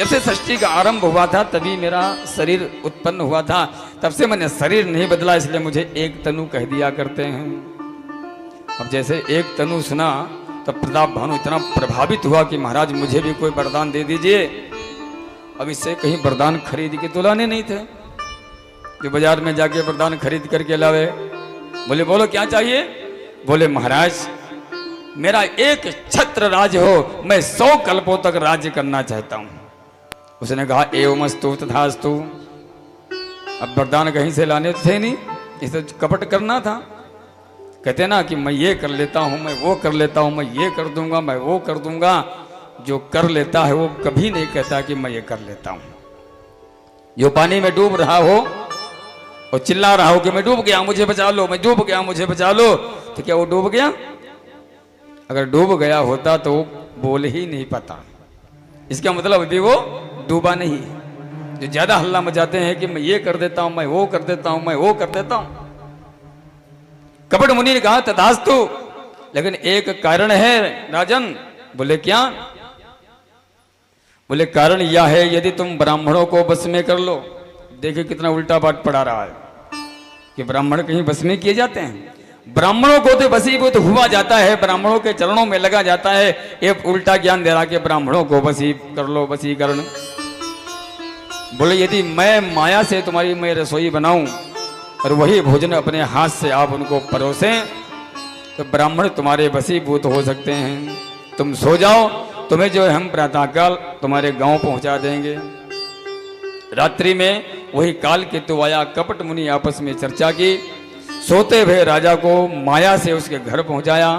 जब से सृष्टि का आरंभ हुआ था तभी मेरा शरीर उत्पन्न हुआ था, तब से मैंने शरीर नहीं बदला, इसलिए मुझे एक तनु कह दिया करते हैं। अब जैसे एक तनु सुना तो प्रताप भानु इतना प्रभावित हुआ कि महाराज मुझे भी कोई वरदान दे दीजिए। अब इससे कहीं वरदान खरीद के तो लाने नहीं थे, जो बाजार में जाके वरदान खरीद करके लावे। बोले बोलो क्या चाहिए? बोले महाराज मेरा एक छत्र राज हो, मैं 100 कल्पों तक राज्य करना चाहता हूं। उसने कहा एवमस्तु तथास्तु। अब वरदान कहीं से लाने थे नहीं, इसे कपट करना था। कहते ना कि मैं ये कर लेता हूं, मैं वो कर लेता हूं, मैं ये कर दूंगा, मैं वो कर दूंगा। जो कर लेता है वो कभी नहीं कहता कि मैं ये कर लेता हूं। जो पानी में डूब रहा हो और चिल्ला रहा हो कि मैं डूब गया मुझे बचा लो, मैं डूब गया मुझे बचा लो, तो क्या वो डूब गया? अगर डूब गया होता तो बोल ही नहीं पाता। इसका मतलब अभी वो डूबा नहीं है। जो ज्यादा हल्ला मचाते हैं कि मैं ये कर देता हूं, मैं वो कर देता हूं, मैं वो कर देता हूं। कपट मुनि ने कहा तथास्तु, लेकिन एक कारण है राजन। बोले क्या? बोले कारण यह है यदि तुम ब्राह्मणों को बस में कर लो। देखिए कितना उल्टा बात पढ़ा रहा है कि ब्राह्मण कहीं बस में किए जाते हैं। ब्राह्मणों को तो वसीभूत हुआ जाता है, ब्राह्मणों के चरणों में लगा जाता है। ये उल्टा ज्ञान दे रहा कि ब्राह्मणों को वसी कर लो, वसीकरण। बोले यदि मैं माया से तुम्हारी मैं रसोई बनाऊं और वही भोजन अपने हाथ से आप उनको परोसें तो ब्राह्मण तुम्हारे वसीभूत हो सकते हैं। तुम सो जाओ, तुम्हें जो है हम प्रातःकाल तुम्हारे गांव पहुंचा देंगे। रात्रि में वही काल केतु आया, कपट मुनि आपस में चर्चा की। सोते हुए राजा को माया से उसके घर पहुंचाया।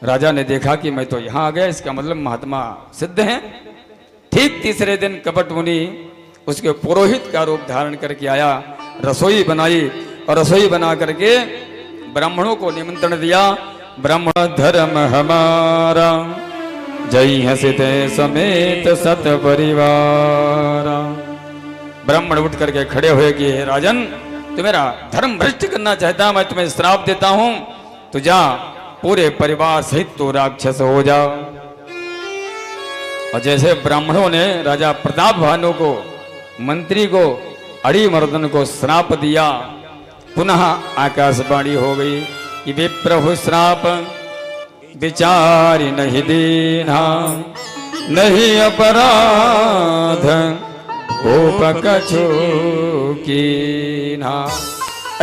राजा ने देखा कि मैं तो यहां आ गया, इसका मतलब महात्मा सिद्ध हैं। ठीक तीसरे दिन कपट मुनि उसके पुरोहित का रूप धारण करके आया, रसोई बनाई और रसोई बना करके ब्राह्मणों को निमंत्रण दिया। ब्राह्मण धर्म हमारा जय हसिते समेत सत परिवार। ब्राह्मण उठ करके खड़े हुए कि हे राजन, तू मेरा धर्म भ्रष्ट करना चाहता, मैं तुम्हें श्राप देता हूं, तो जा पूरे परिवार सहित तो राक्षस हो जा। और जैसे ब्राह्मणों ने राजा प्रताप भानु को, मंत्री को, अड़ीमर्दन को श्राप दिया, पुनः आकाशवाणी हो गई कि वे प्रभु श्राप विचारी नहीं दीना, नहीं अपराध कीना।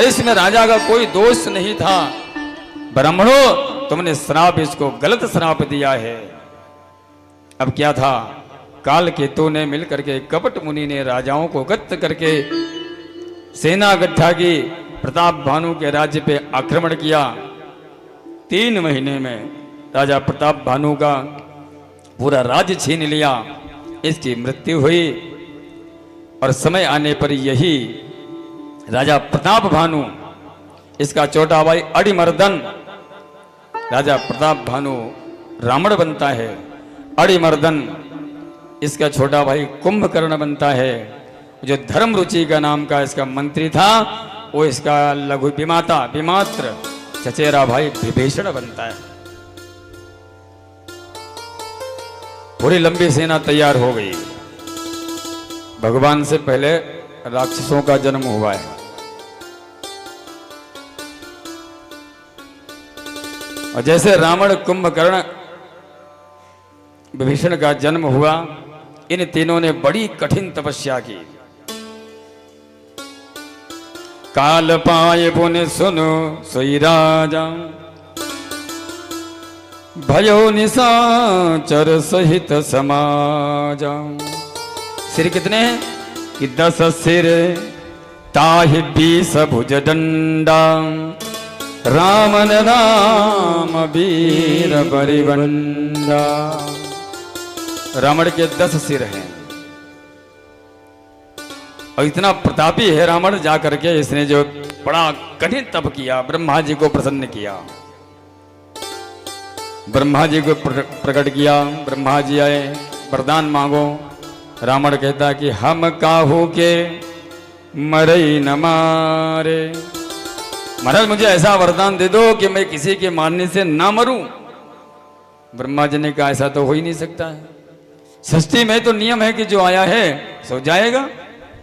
इसमें राजा का कोई दोष नहीं था। ब्राह्मणों तुमने श्राप, इसको गलत श्राप दिया है। अब क्या था? काल केतु ने मिलकर के कपट मुनि ने राजाओं को गत्त करके सेना इकट्ठा की, प्रताप भानु के राज्य पे आक्रमण किया। 3 महीने में राजा प्रताप भानु का पूरा राज्य छीन लिया। इसकी मृत्यु हुई और समय आने पर यही राजा प्रताप भानु, इसका छोटा भाई अड़ीमर्दन, राजा प्रताप भानु रावण बनता है। अड़ीमर्दन इसका छोटा भाई कुंभकर्ण बनता है। जो धर्म रुचि का नाम का इसका मंत्री था, वो इसका लघु विमात्र चचेरा भाई विभीषण बनता है। पूरी लंबी सेना तैयार हो गई। भगवान से पहले राक्षसों का जन्म हुआ है। और जैसे रावण, कुंभकर्ण, विभीषण का जन्म हुआ, इन तीनों ने बड़ी कठिन तपस्या की। काल पाए पुन सुनो सोई राजा, भयो निशाचर सहित समाजा। सिर कितने हैं? कि 10 सिर ताहि 20 भुज डंडा, रामन राम वीर बरिबंडा। रावण के 10 सिर हैं और इतना प्रतापी है रावण, जाकर के इसने जो बड़ा कठिन तप किया, ब्रह्मा जी को प्रसन्न किया, ब्रह्मा जी को प्रकट किया। ब्रह्मा जी आए, वरदान मांगो। रावण कहता कि हम काहू के मरई न मारे। महाराज मुझे ऐसा वरदान दे दो कि मैं किसी के मारने से ना मरूं। ब्रह्मा जी ने कहा ऐसा तो हो ही नहीं सकता है। सृष्टि में तो नियम है कि जो आया है सो जाएगा।